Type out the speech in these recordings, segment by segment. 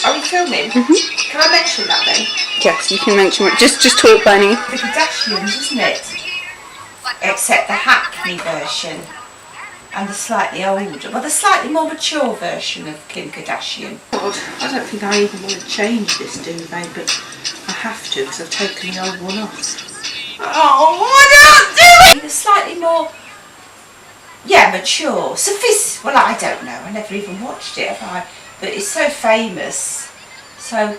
Are you filming? Can I mention that then? Yes, you can mention it. Just talk, Bunny. The Kardashians, isn't it? Except the Hackney version and the slightly older, well, the slightly more mature version of Kim Kardashian. God, I don't think I even want to change this duvet, but I have to because I've taken the old one off. Oh, I don't do it! The slightly more, yeah, mature, well, I don't know. I never even watched it, have I? But it's so famous. So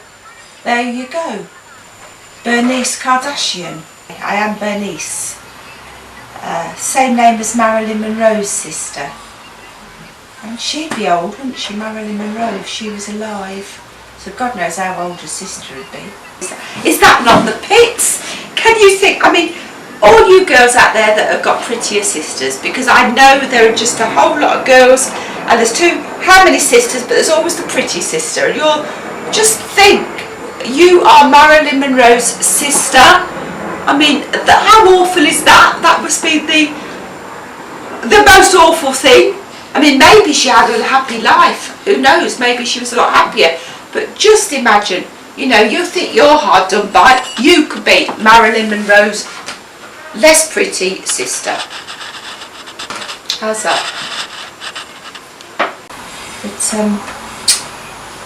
there you go. Bernice Kardashian. I am Bernice. Same name as Marilyn Monroe's sister. And she'd be old, wouldn't she, Marilyn Monroe, if she was alive. So God knows how old her sister would be. Is that not the pits? Can you think, I mean, all you girls out there that have got prettier sisters, because I know there are just a whole lot of girls, and there's how many sisters, but there's always the pretty sister, and you'll just think, you are Marilyn Monroe's sister. I mean, how awful is that? That must be the most awful thing. I mean, maybe she had a happy life. Who knows? Maybe she was a lot happier. But just imagine, you know, you think you're hard done by. You could be Marilyn Monroe's less pretty sister. How's that? But,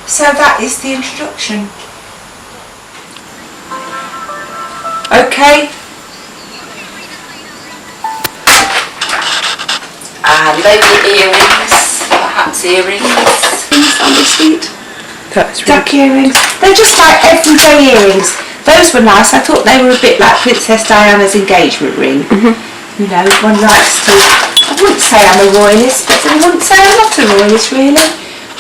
so that is the introduction. Okay. And maybe earrings, perhaps earrings on this feet. Duck earrings. They're just like everyday earrings. Those were nice. I thought they were a bit like Princess Diana's engagement ring. You know, one likes to, I wouldn't say I'm a royalist, but I wouldn't say I'm not a royalist really.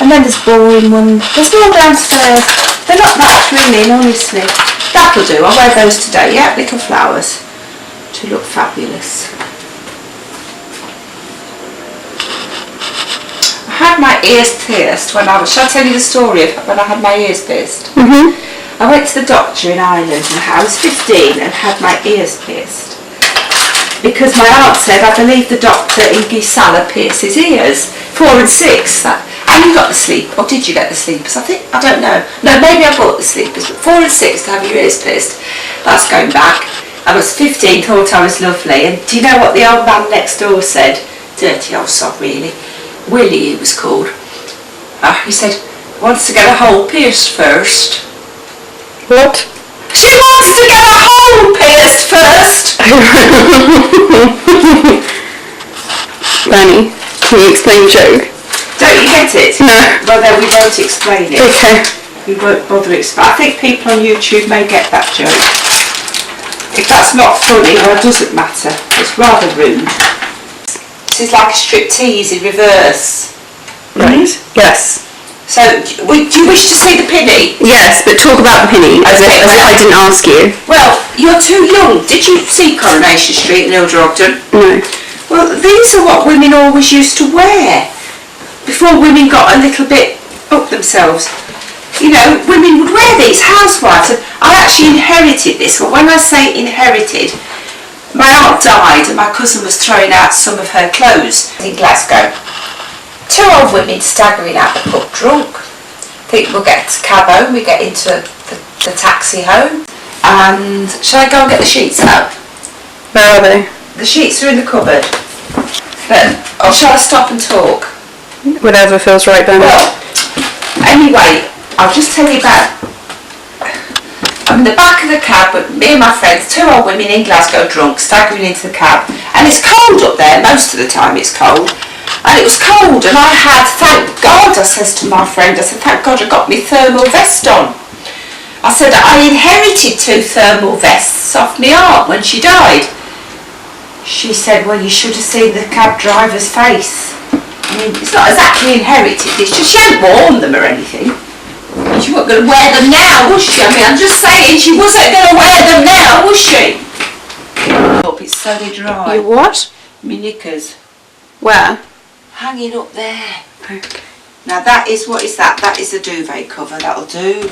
And then there's boring ones. There's more downstairs. They're not that thrilling, honestly. That'll do, I'll wear those today, yeah, little flowers to look fabulous. I had my ears pierced when shall I tell you the story of when I had my ears pierced? I went to the doctor in Ireland and I was 15 and had my ears pierced. Because my aunt said, I believe the doctor in Gisala pierces ears, 4 and 6. And you got the sleep, or did you get the sleepers? I don't know. No, maybe I bought the sleepers, but 4 and 6 to have your ears pierced. That's going back. I was 15, thought I was lovely, and do you know what the old man next door said? Dirty old sod, really. Willie, he was called. He said, wants to get a hole pierced first. What? She wants to get a hole pierced first! Bunny, can you explain the joke? Don't you get it? No. Well then we won't explain it. Okay. We won't bother explaining. I think people on YouTube may get that joke. If that's not funny, well, it doesn't matter. It's rather rude. This is like a striptease in reverse. Right. Yes. So, do you wish to see the pinny? Yes, but talk about the pinny as if I didn't ask you. Well, you're too young. Did you see Coronation Street in Ilder Ogden? No. Well, these are what women always used to wear. Before women got a little bit up themselves, you know, women would wear these, housewives, and I actually inherited this. Well, when I say inherited, my aunt died and my cousin was throwing out some of her clothes in Glasgow. 2 old women staggering out the pub drunk. Think we'll get to cab home, we get into the taxi home, and shall I go and get the sheets out? Where are they? The sheets are in the cupboard. But, or shall I stop and talk? Whatever feels right, Bunny. Well, anyway, I'll just tell you about, I'm in the back of the cab with me and my friends, 2 old women in Glasgow drunk, staggering into the cab, and it's cold up there, most of the time it's cold, and it was cold, and I had, thank God, I says to my friend, I said, thank God I got my thermal vest on. I said, I inherited 2 thermal vests off my aunt when she died. She said, well, you should have seen the cab driver's face. I mean, it's not exactly inherited, it's just she hadn't worn them or anything. And she wasn't going to wear them now, was she? I mean, I'm just saying, she wasn't going to wear them now, was she? Oh, it's so dry. You what? My knickers. Where? Hanging up there. Okay. Now that is, what is that? That is a duvet cover, that'll do.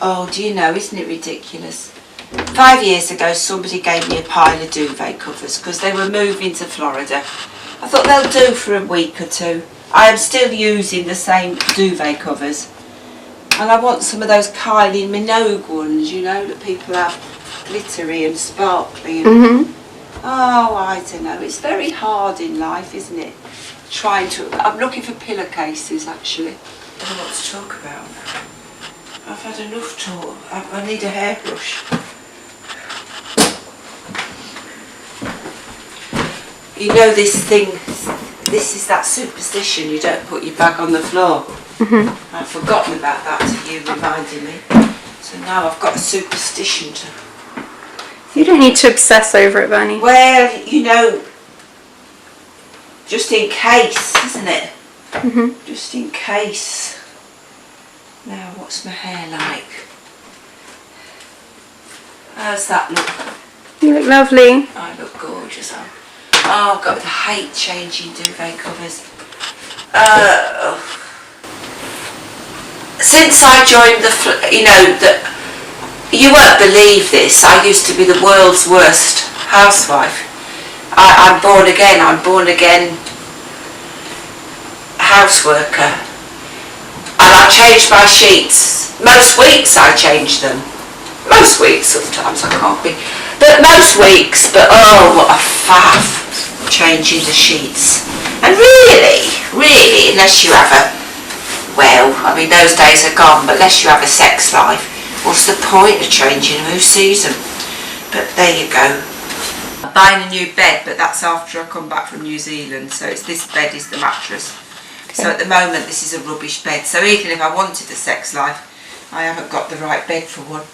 Oh, do you know, isn't it ridiculous? 5 years ago, somebody gave me a pile of duvet covers because they were moving to Florida. I thought they'll do for a week or 2. I am still using the same duvet covers. And I want some of those Kylie Minogue ones, you know, that people have glittery and sparkly. And, oh, I don't know. It's very hard in life, isn't it? I'm looking for pillowcases, actually. I don't know what to talk about. I've had enough talk. I need a hairbrush. You know this thing, this is that superstition, you don't put your bag on the floor. I've forgotten about that till you reminded me. So now I've got a superstition to... You don't need to obsess over it, Bernie. Well, you know, just in case, isn't it? Just in case. Now, what's my hair like? How's that look? You look lovely. I look gorgeous. Oh, God, I hate changing duvet covers. Since I joined you won't believe this, I used to be the world's worst housewife. I'm born again houseworker. And I change my sheets. Most weeks I change them. Most weeks, sometimes I can't be. But most weeks, but oh, what a faff changing the sheets. And really, unless you have those days are gone, but unless you have a sex life, what's the point of changing them? Who sees them? But there you go. I'm buying a new bed, but that's after I come back from New Zealand, so this bed is the mattress. Okay. So at the moment this is a rubbish bed, so even if I wanted a sex life, I haven't got the right bed for one.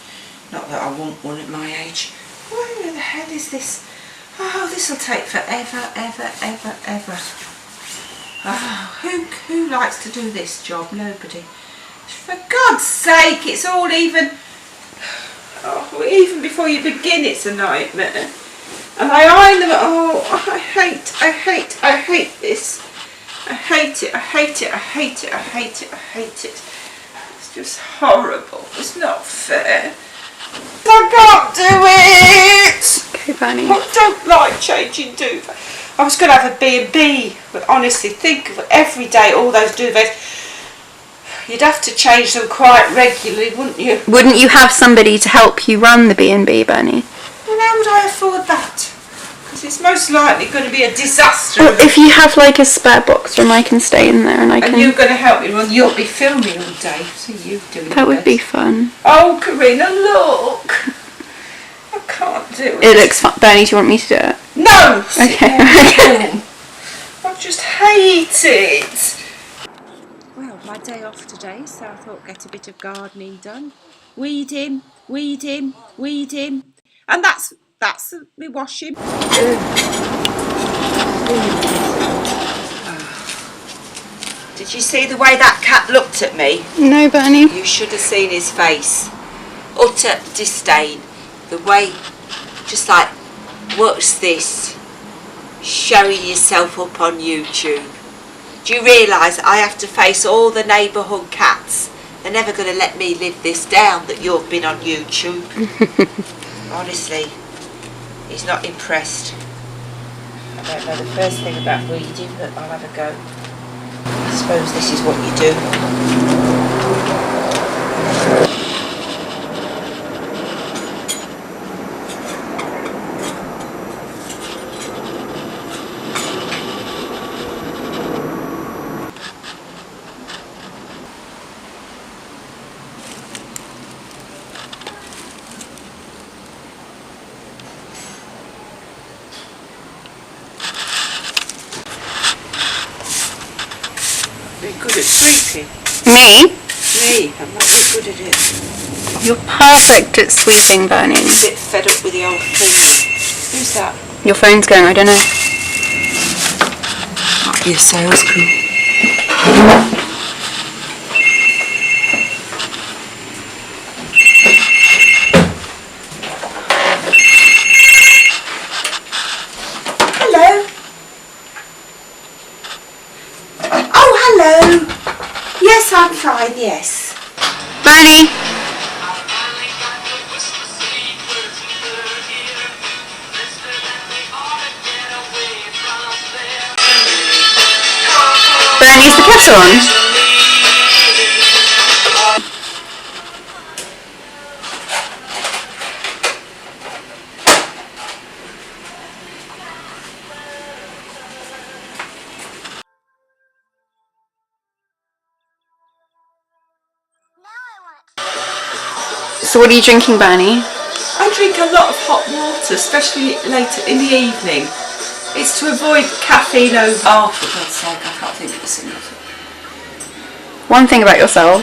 Not that I want one at my age. Where the hell is this? Oh, this will take forever, ever. Oh, who likes to do this job? Nobody. For God's sake, it's all even... Oh, even before you begin, it's a nightmare. And I iron them. Oh, I hate this. I hate it. It's just horrible. It's not fair. I can't do it. Okay, Bernie. I don't like changing duvet. I was going to have a B&B, but honestly, think of every day, all those duvets. You'd have to change them quite regularly, wouldn't you? Wouldn't you have somebody to help you run the B&B, Bernie? Well, how would I afford that? Because it's most likely going to be a disaster. Well, if you have like a spare box room, I can stay in there and I can... And you're going to help me run. You'll be filming all day, so you doing That would be fun. Oh, Karina, look! I can't do it. It looks fun. Bernie, do you want me to do it? No! Okay. I just hate it. Well, my day off today, so I thought get a bit of gardening done. Weeding. And that's me washing. Did you see the way that cat looked at me? No, Bernie. You should have seen his face. Utter disdain. The way, just like, what's this? Showing yourself up on YouTube. Do you realise I have to face all the neighbourhood cats? They're never going to let me live this down that you've been on YouTube. Honestly, he's not impressed. I don't know the first thing about weeding, but I'll have a go. I suppose this is what you do. Very good at sweeping. Me? Me, I'm not very good at it. You're perfect at sweeping, Bernie. I'm a bit fed up with the old thing. Who's that? Your phone's going, I don't know. Might be a sales crew. Hello. Oh, hello. Yes, I'm fine, yes. Bernie! Bernie, is the kettle on? So what are you drinking, Bernie? I drink a lot of hot water, especially later in the evening. It's to avoid caffeine over... Oh, for God's sake, I can't think of this enough. One thing about yourself.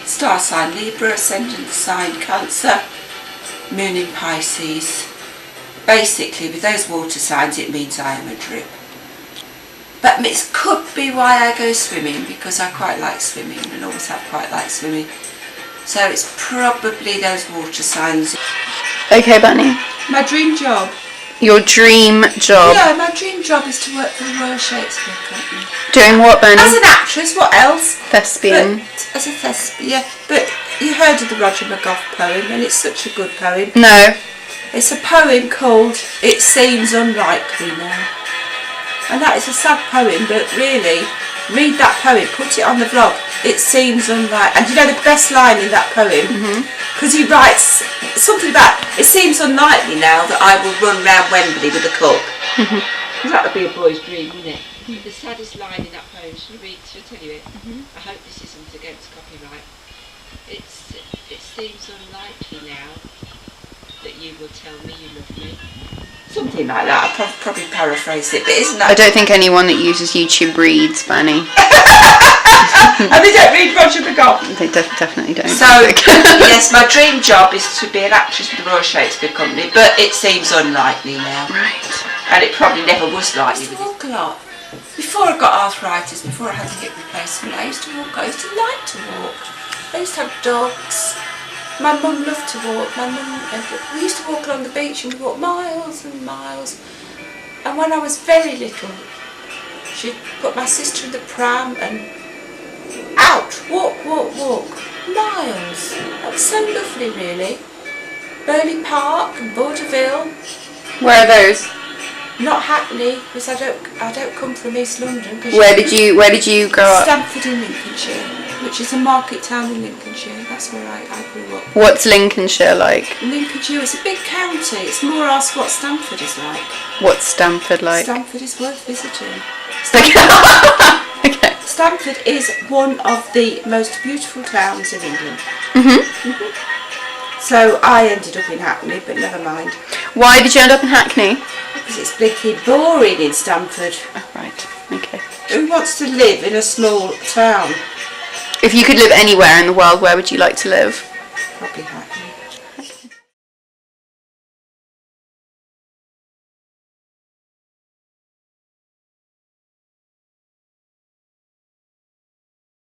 Star sign Libra, ascendant sign Cancer, moon in Pisces. Basically, with those water signs, it means I am a drip. But it could be why I go swimming, because I quite like swimming and always have quite liked swimming. So it's probably those water signs. Okay, Bernie. My dream job. Your dream job. Yeah, my dream job is to work for the Royal Shakespeare Company. Doing what, Bernie? As an actress, what else? Thespian. But, as a thespian, but you heard of the Roger McGough poem, and it's such a good poem. No. It's a poem called It Seems Unlikely Now. And that is a sad poem, but really, read that poem, put it on the vlog. It seems unlikely. And you know the best line in that poem? Because he writes something about, it seems unlikely now that I will run round Wembley with a cup. Because that would be a boy's dream, wouldn't it? The saddest line in that poem, should I tell you it? I hope this isn't against copyright. It seems unlikely now that you will tell me you love me. Something like that. I'll probably paraphrase it, but isn't that... I don't think anyone that uses YouTube reads, Bernie. And they don't read Roger McGough. They definitely don't. So, yes, my dream job is to be an actress with the Royal Shakespeare Company, but it seems unlikely now. Right. And it probably never was likely. I used to walk a lot. Before I got arthritis, before I had a hip replacement, I used to walk. I used to like to walk. I used to have dogs. My mum loved to walk. We used to walk along the beach and we walked miles and miles. And when I was very little, she'd put my sister in the pram and out, walk, miles. That was so lovely, really. Burley Park and Vaudeville. Where are those? Not Hackney, because I don't come from East London. Where did you grow up? Stamford in Lincolnshire, which is a market town in Lincolnshire. That's where I grew up. What's Lincolnshire like? Lincolnshire is a big county. It's more ask what Stamford is like. What's Stamford like? Stamford is worth visiting. Okay. Stamford is one of the most beautiful towns in England. So I ended up in Hackney, but never mind. Why did you end up in Hackney? Because it's blinking boring in Stamford. Oh, right. Okay. Who wants to live in a small town? If you could live anywhere in the world, where would you like to live? Probably Hackney.